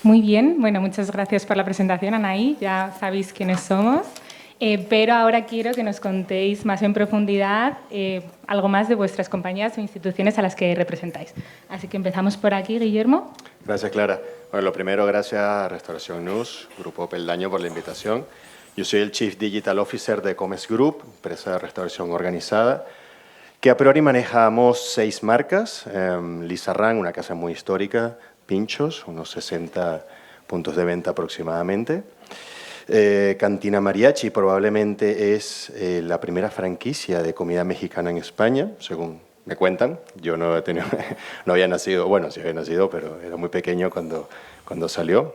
Muy bien, bueno, muchas gracias por la presentación, Anaí, ya sabéis quiénes somos, pero ahora quiero que nos contéis más en profundidad algo más de vuestras compañías o instituciones a las que representáis. Así que empezamos por aquí, Guillermo. Gracias, Clara. Bueno, lo primero, gracias a Restauración News, Grupo Peldaño, por la invitación. Yo soy el Chief Digital Officer de Comes Group, empresa de restauración organizada, que a priori manejamos 6 marcas. Lizarrán, una casa muy histórica, Pinchos, unos 60 puntos de venta aproximadamente. Cantina Mariachi probablemente es la primera franquicia de comida mexicana en España, según me cuentan. Yo no he tenido, no había nacido, bueno, sí había nacido, pero era muy pequeño cuando salió.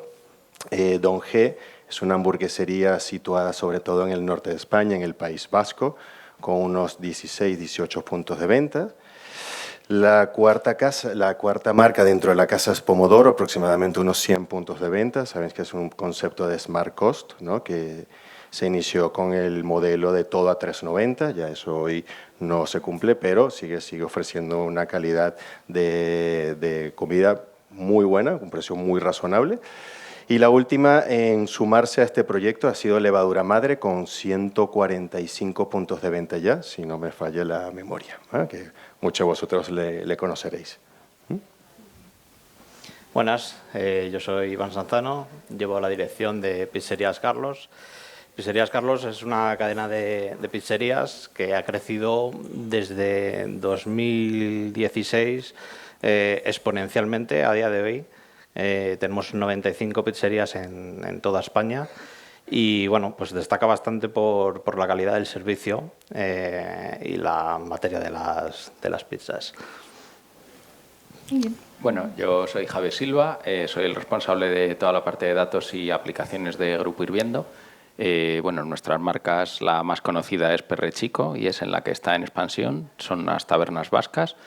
Don G es una hamburguesería situada sobre todo en el norte de España, en el País Vasco, con unos 16, 18 puntos de venta. La cuarta marca dentro de la casa es Pomodoro, aproximadamente unos 100 puntos de venta. Sabéis que es un concepto de Smart Cost, ¿no? Que se inició con el modelo de todo a 3,90, ya eso hoy no se cumple, pero sigue ofreciendo una calidad de comida muy buena, un precio muy razonable. Y la última en sumarse a este proyecto ha sido Levadura Madre, con 145 puntos de venta ya, si no me falla la memoria, ¿eh? Que muchos de vosotros le conoceréis. Buenas, yo soy Iván Sanzano, llevo la dirección de Pizzerías Carlos. Pizzerías Carlos es una cadena de pizzerías que ha crecido desde 2016 exponencialmente a día de hoy. Tenemos 95 pizzerías en toda España y bueno, pues destaca bastante por la calidad del servicio y la materia de las pizzas. Bueno, yo soy Javier Silva, soy el responsable de toda la parte de datos y aplicaciones de Grupo Hirviendo. Bueno, nuestras marcas, la más conocida es Perre Chico y es en la que está en expansión, son las tabernas vascas.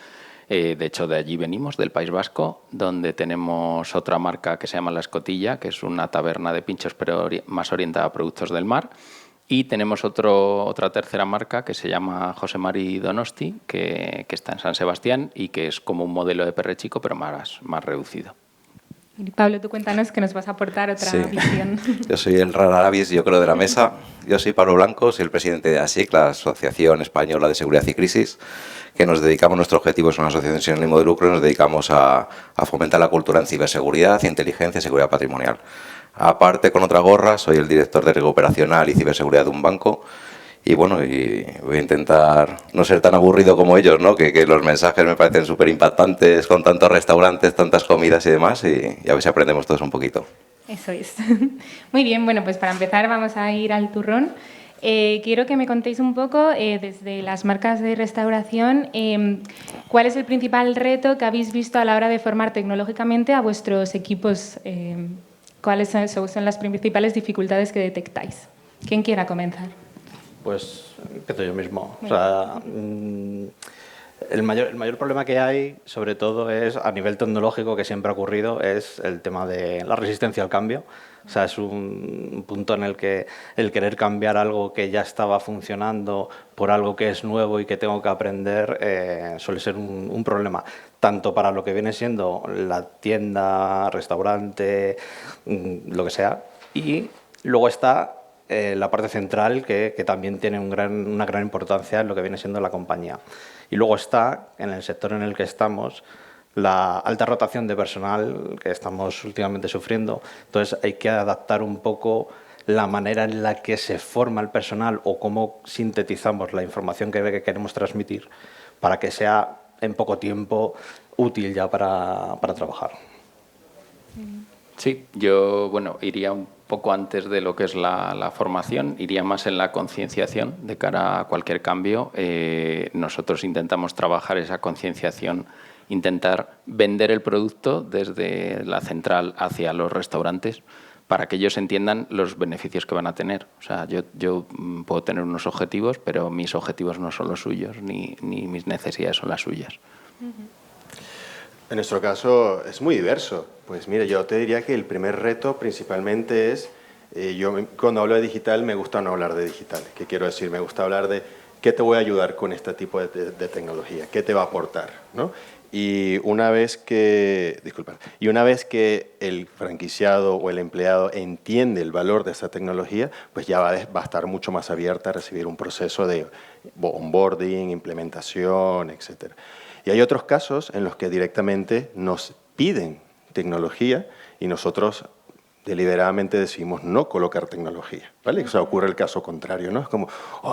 De hecho, de allí venimos, del País Vasco, donde tenemos otra marca que se llama La Escotilla, que es una taberna de pinchos pero más orientada a productos del mar. Y tenemos otra tercera marca que se llama José Mari Donosti, que está en San Sebastián y que es como un modelo de Perre Chico, pero más reducido. Y Pablo, tú cuéntanos que nos vas a aportar otra visión. Yo soy el rara avis, yo creo, de la mesa. Yo soy Pablo Blanco, soy el presidente de ASIC, la Asociación Española de Seguridad y Crisis, que nos dedicamos, nuestro objetivo es una asociación sin ánimo de lucro y nos dedicamos a fomentar la cultura en ciberseguridad, inteligencia y seguridad patrimonial. Aparte, con otra gorra, soy el director de riesgo operacional y ciberseguridad de un banco. Y bueno, y voy a intentar no ser tan aburrido como ellos, ¿no? Que los mensajes me parecen súper impactantes con tantos restaurantes, tantas comidas y demás, y a ver si aprendemos todos un poquito. Eso es. Muy bien, bueno, pues para empezar vamos a ir al turrón. Quiero que me contéis un poco, desde las marcas de restauración, cuál es el principal reto que habéis visto a la hora de formar tecnológicamente a vuestros equipos. ¿Cuáles son las principales dificultades que detectáis? ¿Quién quiera comenzar? Pues empiezo yo mismo. O sea, el mayor problema que hay, sobre todo, es a nivel tecnológico, que siempre ha ocurrido, es el tema de la resistencia al cambio. O sea, es un punto en el que el querer cambiar algo que ya estaba funcionando por algo que es nuevo y que tengo que aprender suele ser un problema, tanto para lo que viene siendo la tienda, restaurante, lo que sea, y luego está la parte central que también tiene una gran importancia en lo que viene siendo la compañía. Y luego está, en el sector en el que estamos, la alta rotación de personal que estamos últimamente sufriendo. Entonces hay que adaptar un poco la manera en la que se forma el personal o cómo sintetizamos la información que queremos transmitir para que sea en poco tiempo útil ya para trabajar. Sí, yo iría un poco antes de lo que es la formación, iría más en la concienciación de cara a cualquier cambio. Nosotros intentamos trabajar esa concienciación, intentar vender el producto desde la central hacia los restaurantes para que ellos entiendan los beneficios que van a tener. O sea, yo puedo tener unos objetivos, pero mis objetivos no son los suyos, ni mis necesidades son las suyas. En nuestro caso es muy diverso. Pues mira, yo te diría que el primer reto principalmente es, yo cuando hablo de digital me gusta no hablar de digital. ¿Qué quiero decir? Me gusta hablar de ¿qué te voy a ayudar con este tipo de tecnología? ¿Qué te va a aportar? ¿No? Y una vez que el franquiciado o el empleado entiende el valor de esa tecnología, pues ya va a estar mucho más abierta a recibir un proceso de onboarding, implementación, etc. Y hay otros casos en los que directamente nos piden tecnología y nosotros deliberadamente decidimos no colocar tecnología, ¿vale? O sea, ocurre el caso contrario, ¿no? Es como,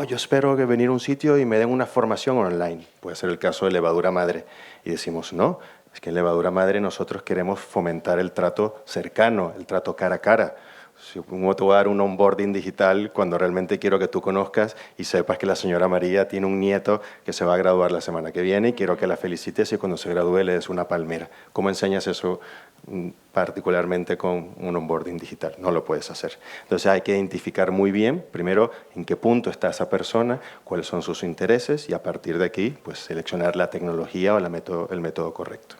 yo espero que venir a un sitio y me den una formación online. Puede ser el caso de Levadura Madre. Y decimos, no, es que en Levadura Madre nosotros queremos fomentar el trato cercano, el trato cara a cara. Si ¿cómo te voy a dar un onboarding digital cuando realmente quiero que tú conozcas y sepas que la señora María tiene un nieto que se va a graduar la semana que viene y quiero que la felicites y cuando se gradúe le des una palmera? ¿Cómo enseñas eso particularmente con un onboarding digital? No lo puedes hacer. Entonces hay que identificar muy bien, primero, en qué punto está esa persona, cuáles son sus intereses y a partir de aquí, pues seleccionar la tecnología o el método correcto.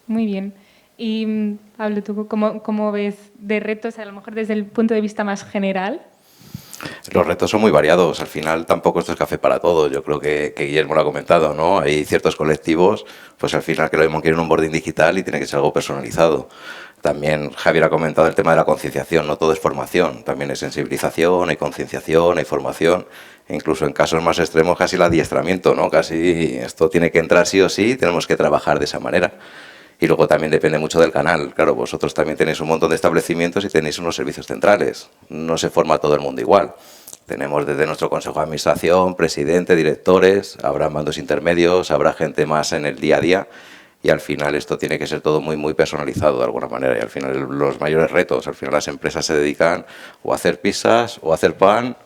Muy bien. Y Pablo, ¿tú cómo ves de retos, a lo mejor desde el punto de vista más general? Los retos son muy variados. Al final tampoco esto es café para todos. Yo creo que Guillermo lo ha comentado, ¿no? Hay ciertos colectivos, pues al final que lo mismo quieren un onboarding digital y tiene que ser algo personalizado. También Javier ha comentado el tema de la concienciación. No todo es formación. También hay sensibilización, hay concienciación, hay formación. E incluso en casos más extremos casi el adiestramiento, ¿no? Casi esto tiene que entrar sí o sí. Tenemos que trabajar de esa manera. Y luego también depende mucho del canal. Claro, vosotros también tenéis un montón de establecimientos y tenéis unos servicios centrales. No se forma todo el mundo igual. Tenemos desde nuestro consejo de administración, presidente, directores, habrá mandos intermedios, habrá gente más en el día a día y al final esto tiene que ser todo muy, muy personalizado de alguna manera y al final los mayores retos, al final las empresas se dedican o a hacer pizzas o a hacer pan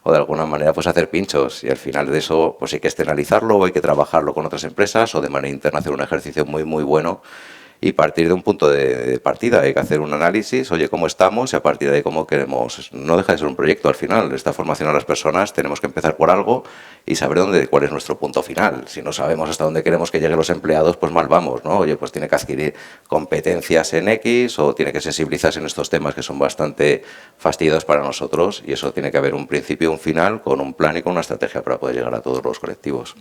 o de alguna manera pues hacer pinchos y al final de eso pues hay que externalizarlo o hay que trabajarlo con otras empresas o de manera interna hacer un ejercicio muy muy bueno y partir de un punto de partida. Hay que hacer un análisis, oye, cómo estamos y a partir de ahí cómo queremos. No deja de ser un proyecto al final. Esta formación a las personas tenemos que empezar por algo y saber cuál es nuestro punto final. Si no sabemos hasta dónde queremos que lleguen los empleados, pues mal vamos, ¿no? Oye, pues tiene que adquirir competencias en X o tiene que sensibilizarse en estos temas que son bastante fastidiosos para nosotros y eso tiene que haber un principio y un final con un plan y con una estrategia para poder llegar a todos los colectivos.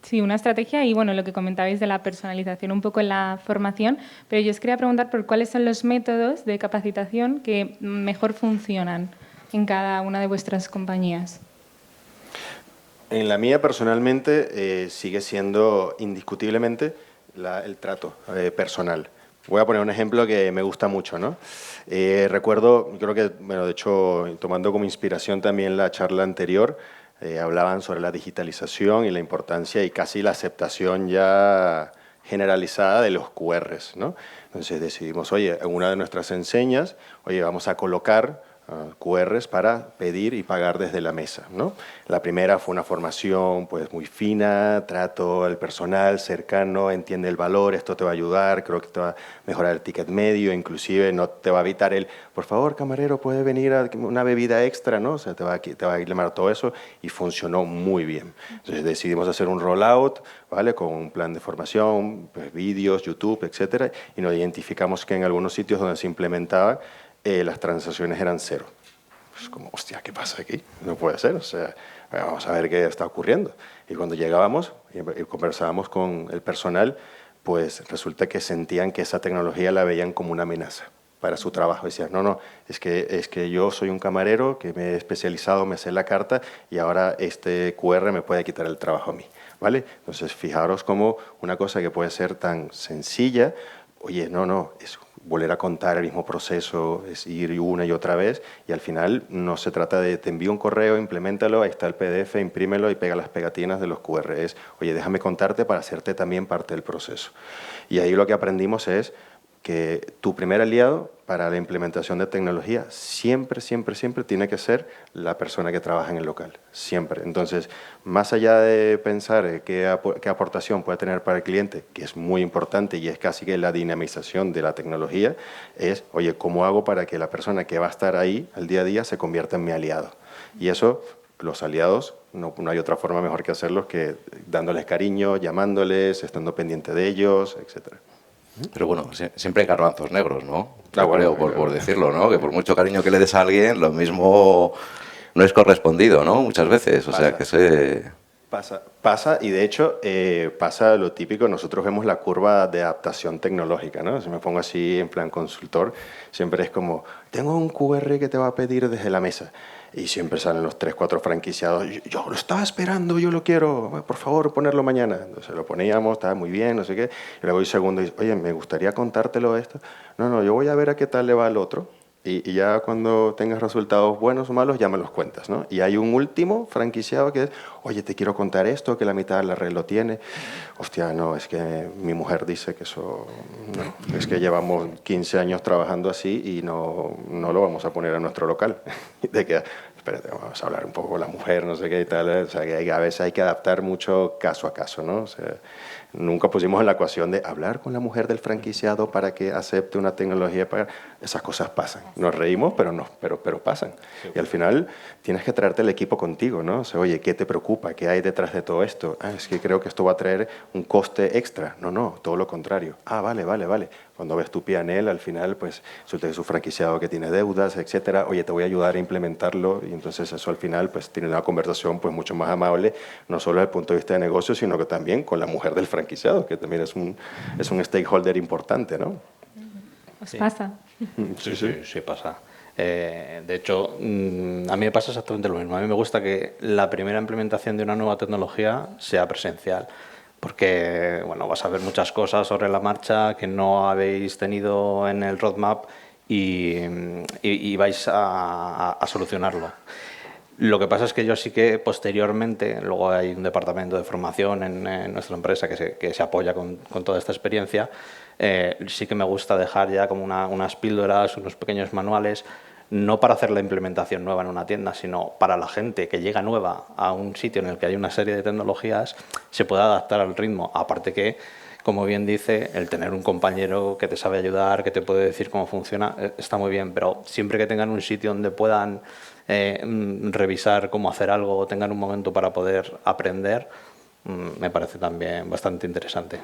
Sí, una estrategia y bueno, lo que comentabais de la personalización un poco en la formación, pero yo os quería preguntar por cuáles son los métodos de capacitación que mejor funcionan en cada una de vuestras compañías. En la mía personalmente sigue siendo indiscutiblemente el trato personal. Voy a poner un ejemplo que me gusta mucho, ¿no? Recuerdo, creo que, bueno, de hecho, tomando como inspiración también la charla anterior, hablaban sobre la digitalización y la importancia y casi la aceptación ya generalizada de los QRs, ¿no? Entonces decidimos, oye, en una de nuestras enseñas, oye, vamos a colocar QRs para pedir y pagar desde la mesa, ¿no? La primera fue una formación pues muy fina, trato al personal cercano, entiende el valor, esto te va a ayudar, creo que te va a mejorar el ticket medio, inclusive no te va a evitar el, por favor, camarero, puede venir a una bebida extra, ¿no? O sea, te va a llamar todo eso y funcionó muy bien. Entonces decidimos hacer un rollout, ¿vale? Con un plan de formación, pues, vídeos, YouTube, etcétera, y nos identificamos que en algunos sitios donde se implementaba las transacciones eran cero. Pues como, hostia, ¿qué pasa aquí? No puede ser, o sea, vamos a ver qué está ocurriendo. Y cuando llegábamos y conversábamos con el personal, pues resulta que sentían que esa tecnología la veían como una amenaza para su trabajo. Decían, no, es que yo soy un camarero que me he especializado, me sé la carta y ahora este QR me puede quitar el trabajo a mí, ¿vale? Entonces, fijaros como una cosa que puede ser tan sencilla, oye, no, es volver a contar el mismo proceso, es ir una y otra vez y al final no se trata de te envío un correo, implementalo, ahí está el PDF, imprímelo y pega las pegatinas de los QRs. Oye, déjame contarte para hacerte también parte del proceso. Y ahí lo que aprendimos es que tu primer aliado para la implementación de tecnología siempre tiene que ser la persona que trabaja en el local, siempre. Entonces, más allá de pensar qué aportación puede tener para el cliente, que es muy importante y es casi que la dinamización de la tecnología, es, oye, ¿cómo hago para que la persona que va a estar ahí al día a día se convierta en mi aliado? Y eso, los aliados, no hay otra forma mejor que hacerlos que dándoles cariño, llamándoles, estando pendiente de ellos, etcétera. Pero bueno, siempre hay garbanzos negros, ¿no? Creo, por decirlo, ¿no? Que por mucho cariño que le des a alguien, lo mismo no es correspondido, ¿no? Muchas veces, o sea que se... Pasa, y de hecho pasa lo típico, nosotros vemos la curva de adaptación tecnológica, ¿no? Si me pongo así en plan consultor, siempre es como, tengo un QR que te va a pedir desde la mesa, y siempre salen los 3, 4 franquiciados, yo lo estaba esperando, yo lo quiero, por favor, ponerlo mañana. Entonces lo poníamos, estaba muy bien, no sé qué, y luego el segundo dice, oye, me gustaría contártelo esto. No, yo voy a ver a qué tal le va al otro. Y ya cuando tengas resultados buenos o malos, ya me los cuentas, ¿no? Y hay un último franquiciado que es, oye, te quiero contar esto, que la mitad de la red lo tiene. Hostia, no, es que mi mujer dice que eso... No, es que llevamos 15 años trabajando así y no lo vamos a poner en nuestro local. De que, espérate, vamos a hablar un poco con la mujer, no sé qué y tal. O sea, que a veces hay que adaptar mucho caso a caso, ¿no? O sea, nunca pusimos en la ecuación de hablar con la mujer del franquiciado para que acepte una tecnología para... Esas cosas pasan. Nos reímos, pero pasan. Y al final tienes que traerte el equipo contigo, ¿no? O sea, oye, ¿qué te preocupa? ¿Qué hay detrás de todo esto? Es que creo que esto va a traer un coste extra. No, todo lo contrario. Vale. Cuando ves tu P&L, al final, pues, es un franquiciado que tiene deudas, etcétera. Oye, te voy a ayudar a implementarlo. Y entonces eso al final, pues, tiene una conversación, pues, mucho más amable, no solo desde el punto de vista de negocio, sino que también con la mujer del franquiciado, que también es un stakeholder importante, ¿no? ¿Os pasa? Sí pasa. De hecho, a mí me pasa exactamente lo mismo. A mí me gusta que la primera implementación de una nueva tecnología sea presencial, porque bueno, vas a ver muchas cosas sobre la marcha que no habéis tenido en el roadmap y vais a solucionarlo. Lo que pasa es que yo sí que posteriormente, luego hay un departamento de formación en nuestra empresa que se apoya con toda esta experiencia, sí que me gusta dejar ya como unas píldoras, unos pequeños manuales, no para hacer la implementación nueva en una tienda, sino para la gente que llega nueva a un sitio en el que hay una serie de tecnologías, se pueda adaptar al ritmo. Aparte que, como bien dice, el tener un compañero que te sabe ayudar, que te puede decir cómo funciona, está muy bien, pero siempre que tengan un sitio donde puedan revisar cómo hacer algo o tengan un momento para poder aprender, me parece también bastante interesante.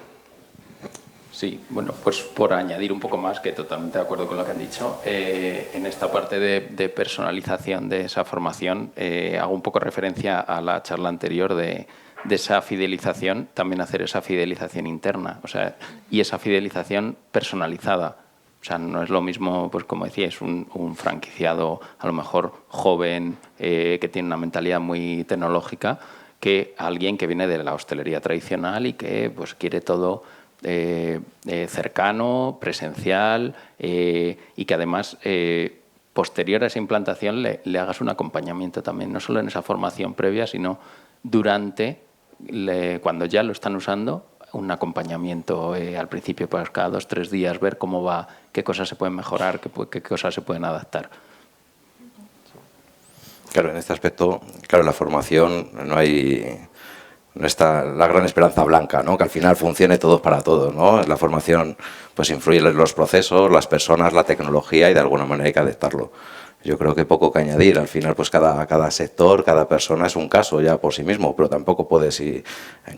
Sí, bueno, pues por añadir un poco más, que totalmente de acuerdo con lo que han dicho, en esta parte de personalización de esa formación, hago un poco referencia a la charla anterior de esa fidelización, también hacer esa fidelización interna, o sea, y esa fidelización personalizada. O sea, no es lo mismo, pues como decíais, un franquiciado a lo mejor joven que tiene una mentalidad muy tecnológica que alguien que viene de la hostelería tradicional y que pues quiere todo cercano, presencial y que además posterior a esa implantación le hagas un acompañamiento también, no solo en esa formación previa, sino durante, cuando ya lo están usando, un acompañamiento al principio, pues cada 2 o 3 días, ver cómo va, qué cosas se pueden mejorar, qué cosas se pueden adaptar. Claro, en este aspecto, claro, la formación no está la gran esperanza blanca, ¿no? Que al final funcione todo para todos, ¿no? La formación pues influye en los procesos, las personas, la tecnología y de alguna manera hay que adaptarlo. Yo creo que poco que añadir. Al final, pues cada sector, cada persona es un caso ya por sí mismo, pero tampoco puedes ir,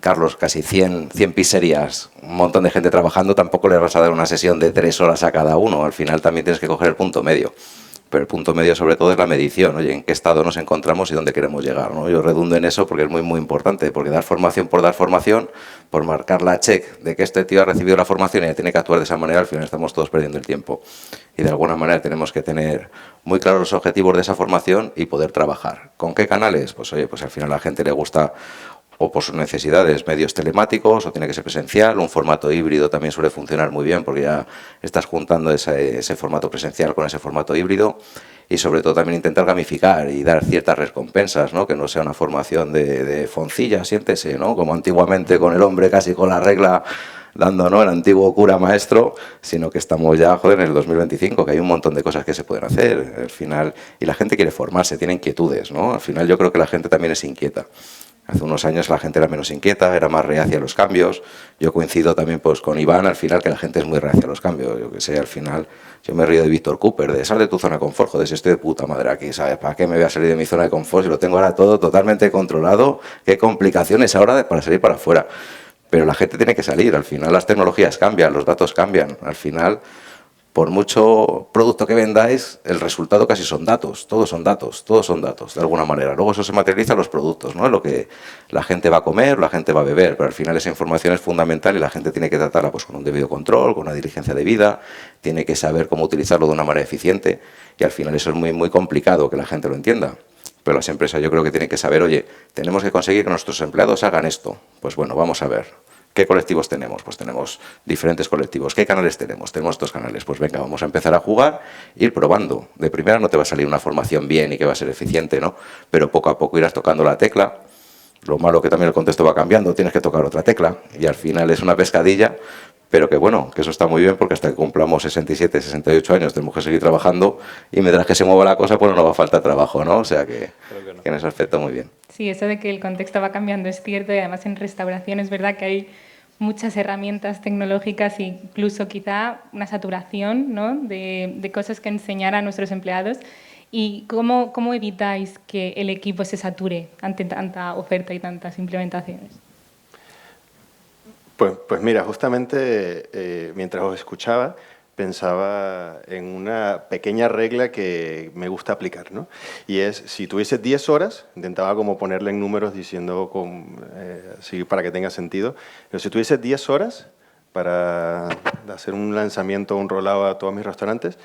Carlos, casi 100 pizzerías, un montón de gente trabajando, tampoco le vas a dar una sesión de 3 horas a cada uno. Al final también tienes que coger el punto medio. Pero el punto medio sobre todo es la medición, oye, en qué estado nos encontramos y dónde queremos llegar, ¿no? Yo redundo en eso porque es muy, muy importante, porque dar formación, por marcar la check de que este tío ha recibido la formación y ya tiene que actuar de esa manera, al final estamos todos perdiendo el tiempo. Y de alguna manera tenemos que tener muy claros los objetivos de esa formación y poder trabajar. ¿Con qué canales? Pues oye, pues al final a la gente le gusta o por sus necesidades, medios telemáticos, o tiene que ser presencial. Un formato híbrido también suele funcionar muy bien porque ya estás juntando ese formato presencial con ese formato híbrido. Y sobre todo también intentar gamificar y dar ciertas recompensas, ¿no? Que no sea una formación de foncilla, siéntese, ¿no? Como antiguamente con el hombre casi con la regla dando, ¿no? El antiguo cura maestro, sino que estamos ya, joder, en el 2025, que hay un montón de cosas que se pueden hacer al final, y la gente quiere formarse, tiene inquietudes, ¿no? Al final yo creo que la gente también es inquieta. Hace unos años la gente era menos inquieta, era más reacia a los cambios. Yo coincido también pues con Iván, al final, que la gente es muy reacia a los cambios. Yo que sé, al final, yo me río de Víctor Cooper, de sal de tu zona de confort, joder, si estoy de puta madre aquí, ¿sabes? ¿Para qué me voy a salir de mi zona de confort si lo tengo ahora todo totalmente controlado? ¿Qué complicaciones ahora para salir para afuera? Pero la gente tiene que salir, al final las tecnologías cambian, los datos cambian, al final por mucho producto que vendáis, el resultado casi son datos, todos son datos, de alguna manera. Luego eso se materializa en los productos, ¿no? Lo que la gente va a comer, la gente va a beber, pero al final esa información es fundamental y la gente tiene que tratarla pues, con un debido control, con una diligencia debida, tiene que saber cómo utilizarlo de una manera eficiente y al final eso es muy, muy complicado que la gente lo entienda. Pero las empresas yo creo que tienen que saber, oye, tenemos que conseguir que nuestros empleados hagan esto. Pues bueno, vamos a ver. ¿Qué colectivos tenemos? Pues tenemos diferentes colectivos. ¿Qué canales tenemos? Tenemos estos canales. Pues venga, vamos a empezar a jugar, ir probando. De primera no te va a salir una formación bien y que va a ser eficiente, ¿no? Pero poco a poco irás tocando la tecla. Lo malo que también el contexto va cambiando, tienes que tocar otra tecla y al final es una pescadilla, pero que bueno, que eso está muy bien porque hasta que cumplamos 67, 68 años tenemos que seguir trabajando y mientras que se mueva la cosa, pues no nos va a faltar trabajo, ¿no? O sea que en ese aspecto muy bien. Sí, eso de que el contexto va cambiando es cierto y además en restauración es verdad que hay muchas herramientas tecnológicas e incluso quizá una saturación, ¿no? de cosas que enseñar a nuestros empleados. ¿Y cómo evitáis que el equipo se sature ante tanta oferta y tantas implementaciones? Pues mira, justamente mientras os escuchaba, pensaba en una pequeña regla que me gusta aplicar, ¿no? Y es, si tuviese 10 horas, intentaba como ponerle en números diciendo así para que tenga sentido, pero si tuviese 10 horas para hacer un lanzamiento, un rollout a todos mis restaurantes,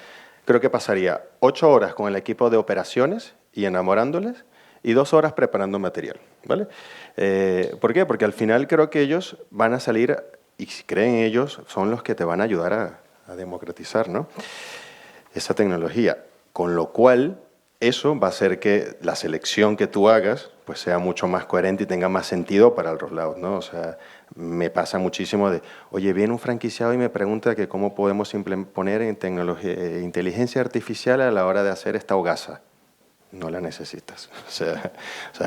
creo que pasaría 8 horas con el equipo de operaciones y enamorándoles y 2 horas preparando material, ¿vale? ¿Por qué? Porque al final creo que ellos van a salir, y si creen ellos, son los que te van a ayudar a democratizar, ¿no? Esa tecnología. Con lo cual, eso va a hacer que la selección que tú hagas pues sea mucho más coherente y tenga más sentido para el rollout, ¿no? O sea, me pasa muchísimo de, oye, viene un franquiciado y me pregunta que cómo podemos poner en inteligencia artificial a la hora de hacer esta hogaza. No la necesitas. O sea,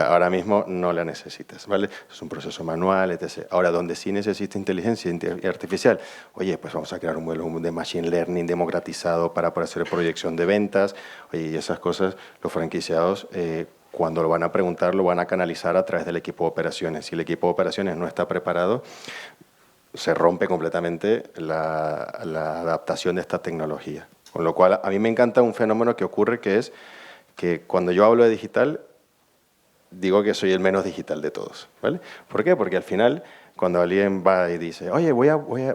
ahora mismo no la necesitas, ¿vale? Es un proceso manual, etc. Ahora, donde sí necesita inteligencia artificial, oye, pues vamos a crear un modelo de machine learning democratizado para hacer proyección de ventas. Oye, y esas cosas, los franquiciados, cuando lo van a preguntar, lo van a canalizar a través del equipo de operaciones. Si el equipo de operaciones no está preparado, se rompe completamente la adaptación de esta tecnología. Con lo cual, a mí me encanta un fenómeno que ocurre, que es que cuando yo hablo de digital, digo que soy el menos digital de todos, ¿vale? ¿Por qué? Porque al final, cuando alguien va y dice, oye,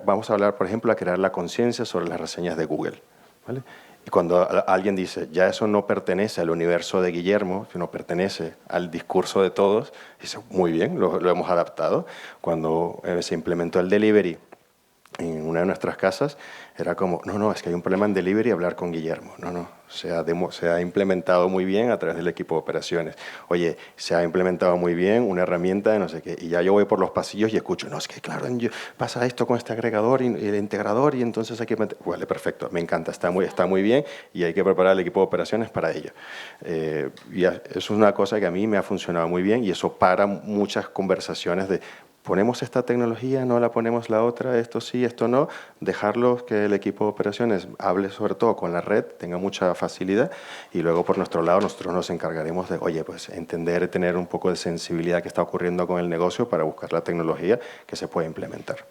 vamos a hablar, por ejemplo, a crear la conciencia sobre las reseñas de Google, ¿vale? Y cuando alguien dice, ya eso no pertenece al universo de Guillermo, sino pertenece al discurso de todos, dice, muy bien, lo hemos adaptado. Cuando se implementó el delivery en una de nuestras casas, era como, no, es que hay un problema en delivery, hablar con Guillermo. No, se ha implementado muy bien a través del equipo de operaciones. Oye, se ha implementado muy bien una herramienta de no sé qué, y ya yo voy por los pasillos y escucho, no, es que claro, pasa esto con este agregador y el integrador y entonces hay que... Vale, perfecto, me encanta, está muy bien y hay que preparar el equipo de operaciones para ello. Y es una cosa que a mí me ha funcionado muy bien y eso para muchas conversaciones de ponemos esta tecnología, no la ponemos la otra, esto sí, esto no, dejarlo que el equipo de operaciones hable sobre todo con la red, tenga mucha facilidad y luego por nuestro lado nosotros nos encargaremos de, oye, pues entender, tener un poco de sensibilidad que está ocurriendo con el negocio para buscar la tecnología que se puede implementar.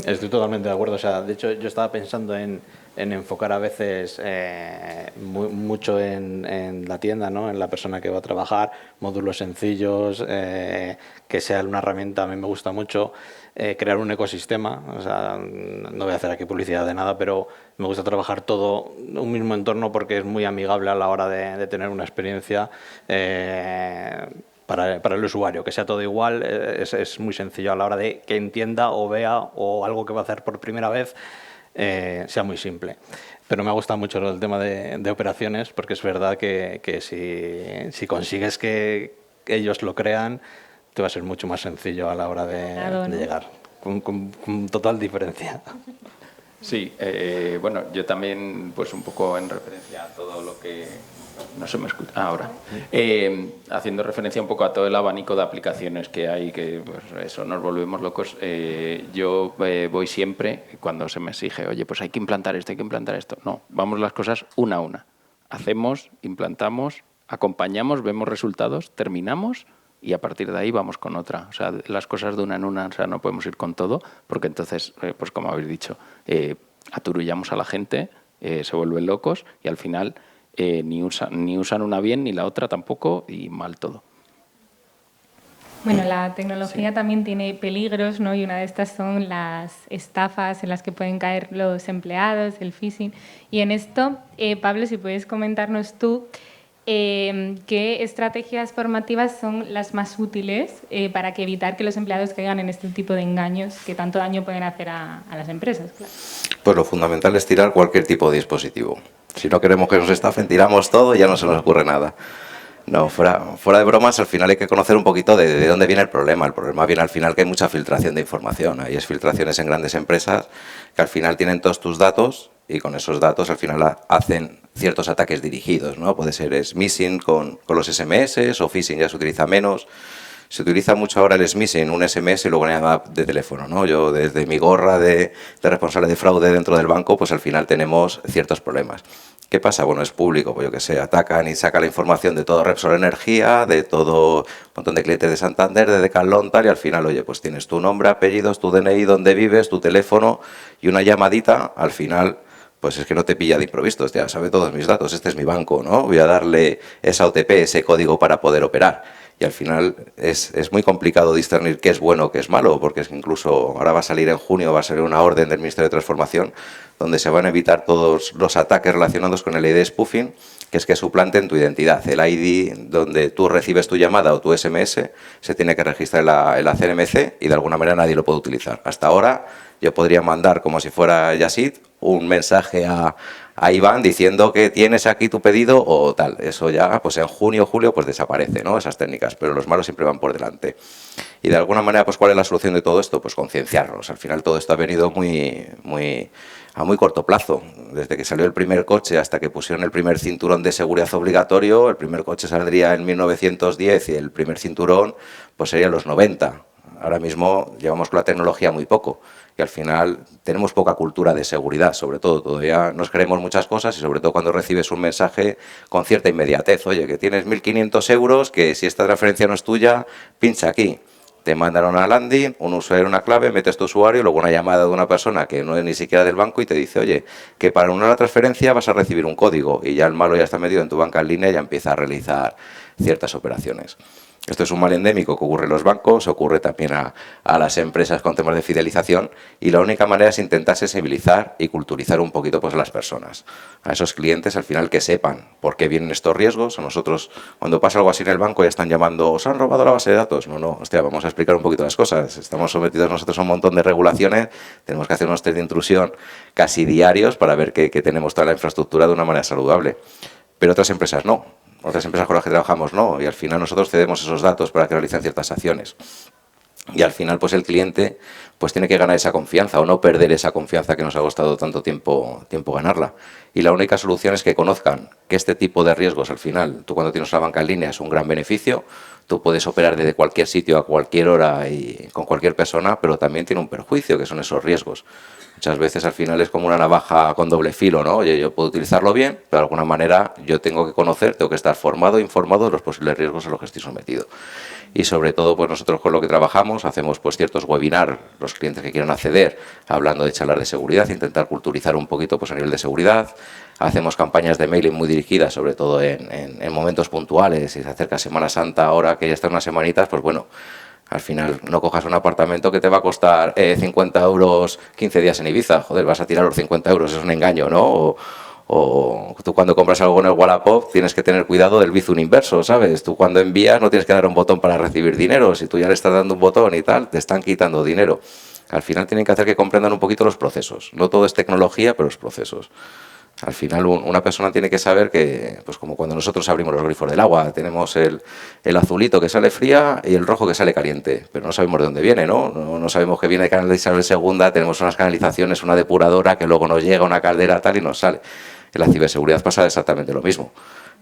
Estoy totalmente de acuerdo. O sea, de hecho, yo estaba pensando en enfocar a veces mucho en la tienda, ¿no? En la persona que va a trabajar, módulos sencillos, que sea una herramienta. A mí me gusta mucho crear un ecosistema. O sea, no voy a hacer aquí publicidad de nada, pero me gusta trabajar todo un mismo entorno porque es muy amigable a la hora de tener una experiencia para el usuario, que sea todo igual, es muy sencillo a la hora de que entienda o vea o algo que va a hacer por primera vez sea muy simple. Pero me gusta mucho el tema de operaciones porque es verdad que si consigues que ellos lo crean, te va a ser mucho más sencillo a la hora de llegar, con total diferencia. Sí, bueno, yo también, pues un poco en referencia a todo lo que... No se me escucha ahora. Haciendo referencia un poco a todo el abanico de aplicaciones que hay, que pues, eso nos volvemos locos. Yo voy siempre, cuando se me exige, oye, pues hay que implantar esto, hay que implantar esto. No, vamos las cosas una a una. Hacemos, implantamos, acompañamos, vemos resultados, terminamos y a partir de ahí vamos con otra. O sea, las cosas de una en una, o sea, no podemos ir con todo, porque entonces, pues como habéis dicho, aturullamos a la gente, se vuelven locos y al final ni usan una bien ni la otra tampoco y mal todo. Bueno, la tecnología también tiene peligros, ¿no? Y una de estas son las estafas en las que pueden caer los empleados, el phishing. Y en esto, Pablo, si puedes comentarnos tú qué estrategias formativas son las más útiles para evitar que los empleados caigan en este tipo de engaños que tanto daño pueden hacer a las empresas. Claro. Pues lo fundamental es tirar cualquier tipo de dispositivo. Si no queremos que nos estafen, tiramos todo y ya no se nos ocurre nada. No, fuera de bromas, al final hay que conocer un poquito de dónde viene el problema. El problema viene al final que hay mucha filtración de información. Hay filtraciones en grandes empresas que al final tienen todos tus datos y con esos datos al final hacen ciertos ataques dirigidos, ¿no? Puede ser smishing con los SMS o phishing ya se utiliza menos. Se utiliza mucho ahora el smishing, un SMS y luego una llamada de teléfono, ¿no? Yo desde mi gorra de responsable de fraude dentro del banco, pues al final tenemos ciertos problemas. ¿Qué pasa? Bueno, es público, pues yo qué sé, atacan y sacan la información de todo Repsol Energía, de todo un montón de clientes de Santander, de Decathlon, tal, y al final, oye, pues tienes tu nombre, apellidos, tu DNI, dónde vives, tu teléfono y una llamadita, al final, pues es que no te pilla de improviso, ya sabe todos mis datos, este es mi banco, ¿no? Voy a darle esa OTP, ese código para poder operar. Y al final es muy complicado discernir qué es bueno o qué es malo, porque es que incluso ahora va a salir en junio, va a salir una orden del Ministerio de Transformación donde se van a evitar todos los ataques relacionados con el ID spoofing, que es que suplanten tu identidad. El ID donde tú recibes tu llamada o tu SMS se tiene que registrar en la CNMC y de alguna manera nadie lo puede utilizar. Hasta ahora yo podría mandar como si fuera Yasid un mensaje a Iván diciendo que tienes aquí tu pedido o tal. Eso ya, pues en junio o julio, pues desaparece, ¿no? Esas técnicas, pero los malos siempre van por delante. Y de alguna manera, pues ¿cuál es la solución de todo esto? Pues concienciarnos. Al final todo esto ha venido a muy corto plazo. Desde que salió el primer coche hasta que pusieron el primer cinturón de seguridad obligatorio, el primer coche saldría en 1910 y el primer cinturón pues sería en los 90. Ahora mismo llevamos con la tecnología muy poco. Y al final tenemos poca cultura de seguridad, sobre todo, todavía nos creemos muchas cosas y sobre todo cuando recibes un mensaje con cierta inmediatez, oye, que tienes 1.500 euros, que si esta transferencia no es tuya, pincha aquí. Te mandaron a landing, un usuario, una clave, metes tu usuario, luego una llamada de una persona que no es ni siquiera del banco y te dice, oye, que para anular la transferencia vas a recibir un código y ya el malo ya está metido en tu banca en línea y ya empieza a realizar ciertas operaciones. Esto es un mal endémico que ocurre en los bancos, ocurre también a las empresas con temas de fidelización y la única manera es intentar sensibilizar y culturizar un poquito pues, a las personas, a esos clientes al final que sepan por qué vienen estos riesgos. A nosotros cuando pasa algo así en el banco ya están llamando, ¿os han robado la base de datos? No, hostia, vamos a explicar un poquito las cosas. Estamos sometidos nosotros a un montón de regulaciones, tenemos que hacer unos test de intrusión casi diarios para ver que tenemos toda la infraestructura de una manera saludable. Pero otras empresas no. Otras empresas con las que trabajamos no, y al final nosotros cedemos esos datos para que realicen ciertas acciones. Y al final pues el cliente pues tiene que ganar esa confianza o no perder esa confianza que nos ha costado tanto tiempo ganarla. Y la única solución es que conozcan que este tipo de riesgos al final, tú cuando tienes una banca en línea es un gran beneficio, tú puedes operar desde cualquier sitio a cualquier hora y con cualquier persona, pero también tiene un perjuicio que son esos riesgos. Muchas veces al final es como una navaja con doble filo, ¿no? Oye, yo puedo utilizarlo bien, pero de alguna manera yo tengo que conocer, tengo que estar formado e informado de los posibles riesgos a los que estoy sometido. Y sobre todo, pues nosotros con lo que trabajamos, hacemos pues ciertos webinars, los clientes que quieran acceder, hablando de charlas de seguridad, intentar culturizar un poquito pues a nivel de seguridad. Hacemos campañas de mailing muy dirigidas, sobre todo en momentos puntuales. Si se acerca Semana Santa, ahora que ya están unas semanitas, pues bueno, al final no cojas un apartamento que te va a costar 50 euros 15 días en Ibiza. Joder, vas a tirar los 50 euros, es un engaño, ¿no? O tú cuando compras algo en el Wallapop tienes que tener cuidado del bizum inverso, ¿sabes? Tú cuando envías no tienes que dar un botón para recibir dinero. Si tú ya le estás dando un botón y tal, te están quitando dinero. Al final tienen que hacer que comprendan un poquito los procesos. No todo es tecnología, pero los procesos. Al final una persona tiene que saber que, pues como cuando nosotros abrimos los grifos del agua, tenemos el azulito que sale fría y el rojo que sale caliente, pero no sabemos de dónde viene, ¿no? No sabemos que viene de canal de Isabel II, tenemos unas canalizaciones, una depuradora que luego nos llega una caldera tal y nos sale. En la ciberseguridad pasa exactamente lo mismo.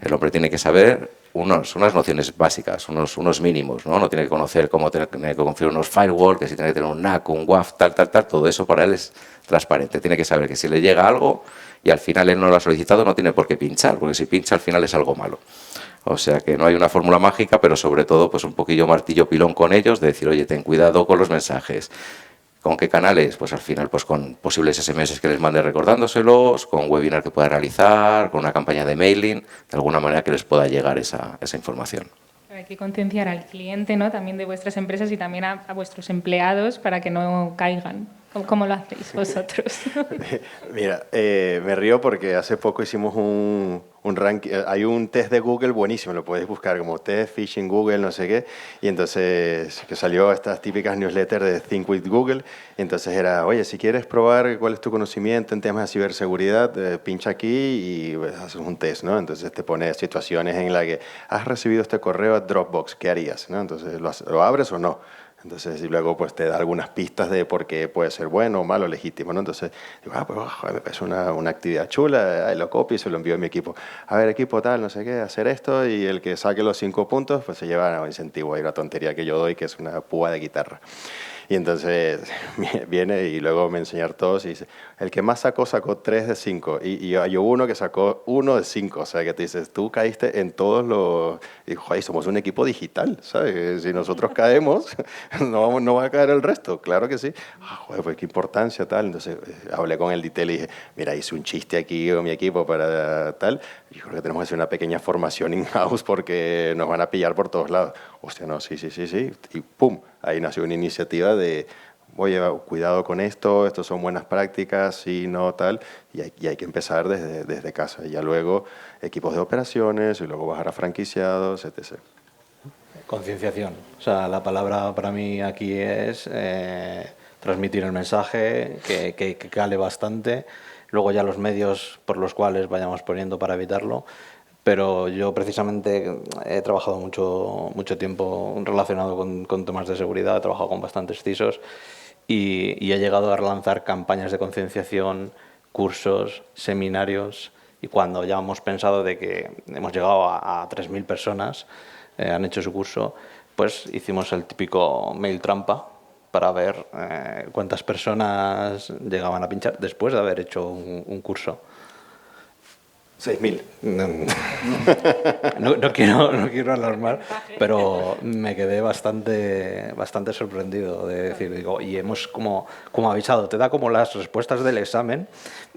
El hombre tiene que saber unas nociones básicas, unos mínimos, ¿no? No tiene que conocer cómo tener que configurar unos firewall, que si tiene que tener un NAC, un WAF, tal, todo eso para él es transparente. Tiene que saber que si le llega algo y al final él no lo ha solicitado, no tiene por qué pinchar, porque si pincha al final es algo malo. O sea que no hay una fórmula mágica, pero sobre todo pues un poquillo martillo pilón con ellos, de decir, oye, ten cuidado con los mensajes. ¿Con qué canales? Pues al final pues con posibles SMS que les mande recordándoselos, con webinar que pueda realizar, con una campaña de mailing, de alguna manera que les pueda llegar esa información. Hay que concienciar al cliente, ¿no? También de vuestras empresas y también a vuestros empleados para que no caigan. ¿Cómo lo hacéis vosotros? Mira, me río porque hace poco hicimos un ranking. Hay un test de Google buenísimo, lo podéis buscar como test phishing Google, no sé qué. Y entonces que salió estas típicas newsletters de Think with Google. Entonces era, oye, si quieres probar cuál es tu conocimiento en temas de ciberseguridad, pincha aquí y haces un test, ¿no? Entonces te pone situaciones en las que has recibido este correo a Dropbox, ¿qué harías? ¿No? Entonces, ¿lo abres o no? Entonces, y luego pues te da algunas pistas de por qué puede ser bueno, malo, legítimo, ¿no? Entonces, digo, pues joder, me parece una actividad chula, lo copio y se lo envío a mi equipo. A ver, equipo tal, no sé qué, hacer esto, y el que saque los 5 puntos, pues se lleva un incentivo. Hay una tontería que yo doy, que es una púa de guitarra. Y entonces viene y luego me enseñar todos y dice, el que más sacó 3 de 5. Y yo uno que sacó 1 de 5. O sea, que te dices, tú caíste en todos los... Y joder, somos un equipo digital, ¿sabes? Si nosotros caemos, no va a caer el resto. Claro que sí. Joder, pues qué importancia, tal. Entonces hablé con el Ditel y dije, mira, hice un chiste aquí con mi equipo para tal. Yo creo que tenemos que hacer una pequeña formación in-house porque nos van a pillar por todos lados. Hostia, no, sí. Y pum, ahí nació una iniciativa de, oye, cuidado con esto son buenas prácticas, sí, no, tal, y hay que empezar desde casa. Y ya luego equipos de operaciones, y luego bajar a franquiciados, etc. Concienciación. O sea, la palabra para mí aquí es transmitir el mensaje, que cale bastante. Luego ya los medios por los cuales vayamos poniendo para evitarlo. Pero yo precisamente he trabajado mucho tiempo relacionado con temas de seguridad, he trabajado con bastantes CISOs y he llegado a lanzar campañas de concienciación, cursos, seminarios, y cuando ya hemos pensado de que hemos llegado a 3.000 personas, han hecho su curso, pues hicimos el típico mail trampa para ver cuántas personas llegaban a pinchar después de haber hecho un curso. 6.000. No quiero alarmar, pero me quedé bastante sorprendido de decir, digo, y hemos como avisado, te da como las respuestas del examen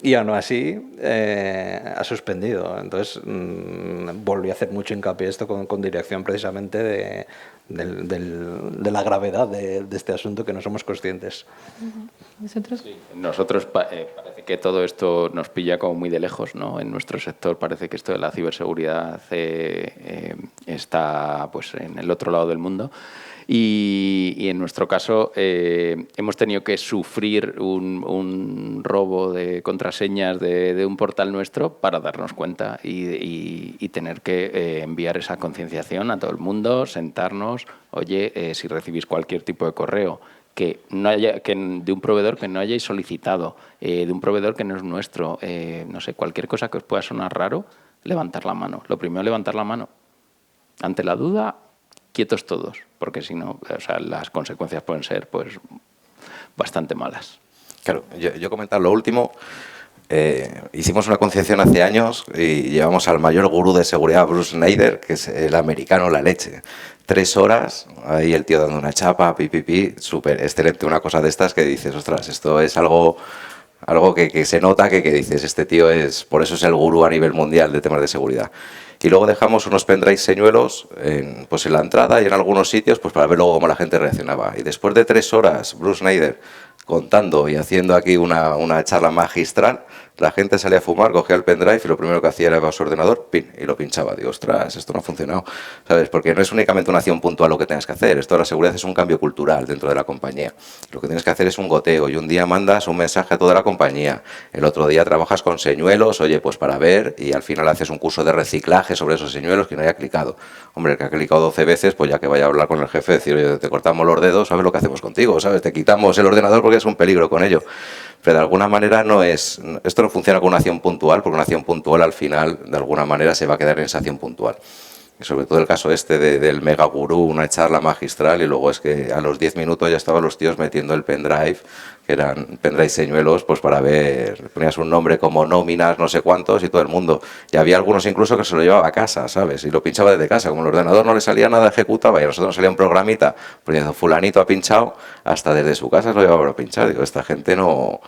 y aún así ha suspendido. Entonces volví a hacer mucho hincapié esto con dirección precisamente de la gravedad de este asunto, que no somos conscientes. ¿Vosotros? Sí, nosotros parece que todo esto nos pilla como muy de lejos, ¿no? En nuestro sector parece que esto de la ciberseguridad está pues en el otro lado del mundo. Y en nuestro caso hemos tenido que sufrir un robo de contraseñas de un portal nuestro para darnos cuenta y tener que enviar esa concienciación a todo el mundo, sentarnos, oye, si recibís cualquier tipo de correo de un proveedor que no hayáis solicitado, de un proveedor que no es nuestro, no sé, cualquier cosa que os pueda sonar raro, levantar la mano. Lo primero, levantar la mano. Ante la duda, quietos todos, porque si no, o sea, las consecuencias pueden ser pues bastante malas. Claro, yo comentar lo último. Hicimos una concienciación hace años y llevamos al mayor gurú de seguridad, Bruce Schneider, que es el americano la leche. 3 horas, ahí el tío dando una chapa, súper excelente, una cosa de estas que dices, ostras, esto es algo que se nota que dices, este tío por eso es el gurú a nivel mundial de temas de seguridad. Y luego dejamos unos pendrives señuelos en la entrada y en algunos sitios pues para ver luego cómo la gente reaccionaba. Y después de 3 horas, Bruce Schneider contando y haciendo aquí una charla magistral, la gente salía a fumar, cogía el pendrive y lo primero que hacía era ir a su ordenador, pin, y lo pinchaba. Digo, ostras, esto no ha funcionado, ¿sabes? Porque no es únicamente una acción puntual lo que tengas que hacer. Esto de la seguridad es un cambio cultural dentro de la compañía. Lo que tienes que hacer es un goteo y un día mandas un mensaje a toda la compañía. El otro día trabajas con señuelos, oye, pues para ver, y al final haces un curso de reciclaje sobre esos señuelos que no haya clicado. Hombre, el que ha clicado 12 veces, pues ya que vaya a hablar con el jefe, decir, oye, te cortamos los dedos, ¿sabes lo que hacemos contigo? ¿Sabes? Te quitamos el ordenador porque es un peligro con ello. Pero de alguna manera esto no funciona con una acción puntual, porque una acción puntual al final, de alguna manera, se va a quedar en esa acción puntual. sobre todo el caso este del mega gurú, una charla magistral, y luego es que a los 10 minutos ya estaban los tíos metiendo el pendrive, que eran pendrive señuelos, pues para ver, ponías un nombre como nóminas, no sé cuántos, y todo el mundo. Y había algunos incluso que se lo llevaba a casa, ¿sabes? Y lo pinchaba desde casa, como el ordenador no le salía nada, ejecutaba, y a nosotros nos salía un programita, poniendo fulanito ha pinchado, hasta desde su casa se lo llevaba a pinchar. Digo, esta gente no...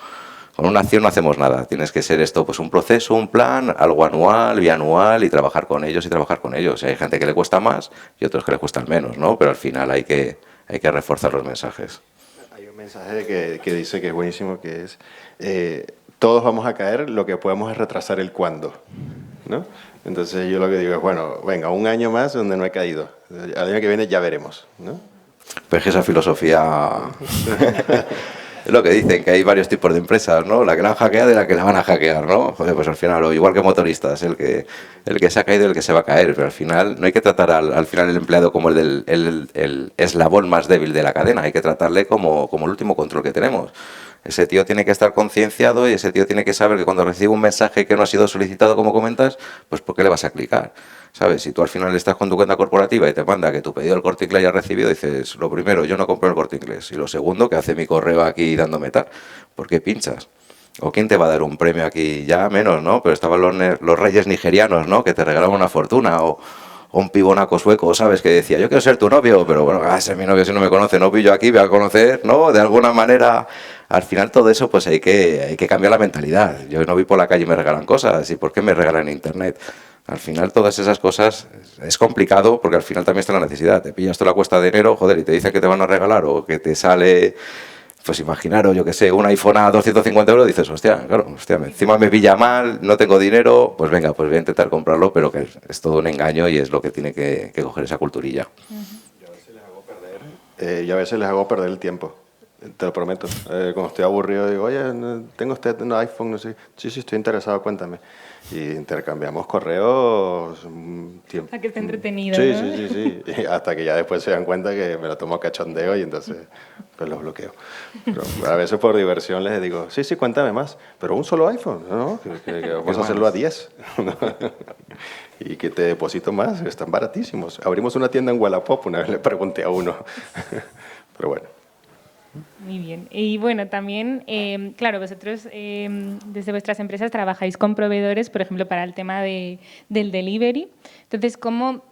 Con una acción no hacemos nada, tienes que ser esto pues un proceso, un plan, algo anual, bianual, y trabajar con ellos y trabajar con ellos. Y hay gente que le cuesta más y otros que le cuestan menos, ¿no? Pero al final hay que reforzar los mensajes. Hay un mensaje que dice que es buenísimo, que es todos vamos a caer, lo que podemos es retrasar el cuándo, ¿no? Entonces yo lo que digo es, bueno, venga, un año más donde no he caído. Al año que viene ya veremos, ¿no? Pero es que esa filosofía... Es lo que dicen, que hay varios tipos de empresas, ¿no? La que la han hackeado y la que la van a hackear, ¿no? Joder, pues al final, igual que motoristas, el que se ha caído y el que se va a caer, pero al final no hay que tratar al final el empleado como el eslabón más débil de la cadena, hay que tratarle como el último control que tenemos. Ese tío tiene que estar concienciado y ese tío tiene que saber que cuando recibe un mensaje que no ha sido solicitado, como comentas, pues ¿por qué le vas a clicar? ¿Sabes? Si tú al final estás con tu cuenta corporativa y te manda que tu pedido del Corte Inglés ya has recibido, dices, lo primero, yo no compro el Corte Inglés. Y lo segundo, que hace mi correo aquí dándome tal. ¿Por qué pinchas? ¿O quién te va a dar un premio aquí? Ya menos, ¿no? Pero estaban los reyes nigerianos, ¿no? Que te regalaban una fortuna. O un pibonaco sueco, ¿sabes? Que decía, yo quiero ser tu novio, pero bueno, ser mi novio si no me conoce, no pillo aquí, voy a conocer, ¿no? De alguna manera, al final todo eso, pues hay que cambiar la mentalidad. Yo no voy por la calle y me regalan cosas, ¿y por qué me regalan internet? Al final todas esas cosas es complicado porque al final también está la necesidad. Te pillas toda la cuesta de enero, joder, y te dicen que te van a regalar o que te sale, pues imaginaros, yo que sé, un iPhone a 250 euros, dices, hostia, claro, hostia, encima me pilla mal, no tengo dinero, pues venga, pues voy a intentar comprarlo, pero que es todo un engaño y es lo que tiene que coger esa culturilla. Yo a veces les hago perder el tiempo. Te lo prometo. Cuando estoy aburrido, digo, oye, ¿tengo usted un iPhone? No sé. Sí, estoy interesado, cuéntame. Y intercambiamos correos. Tiempo. Para que esté entretenido, Sí, ¿no? sí. Y hasta que ya después se dan cuenta que me lo tomo cachondeo y entonces pues los bloqueo. Pero a veces por diversión les digo, sí, cuéntame más. Pero un solo iPhone, ¿no? Que vamos a hacerlo a 10. Y que te deposito más, están baratísimos. Abrimos una tienda en Wallapop, una vez le pregunté a uno. Pero bueno. Muy bien. Y bueno, también, claro, vosotros desde vuestras empresas trabajáis con proveedores, por ejemplo, para el tema del delivery. Entonces, ¿cómo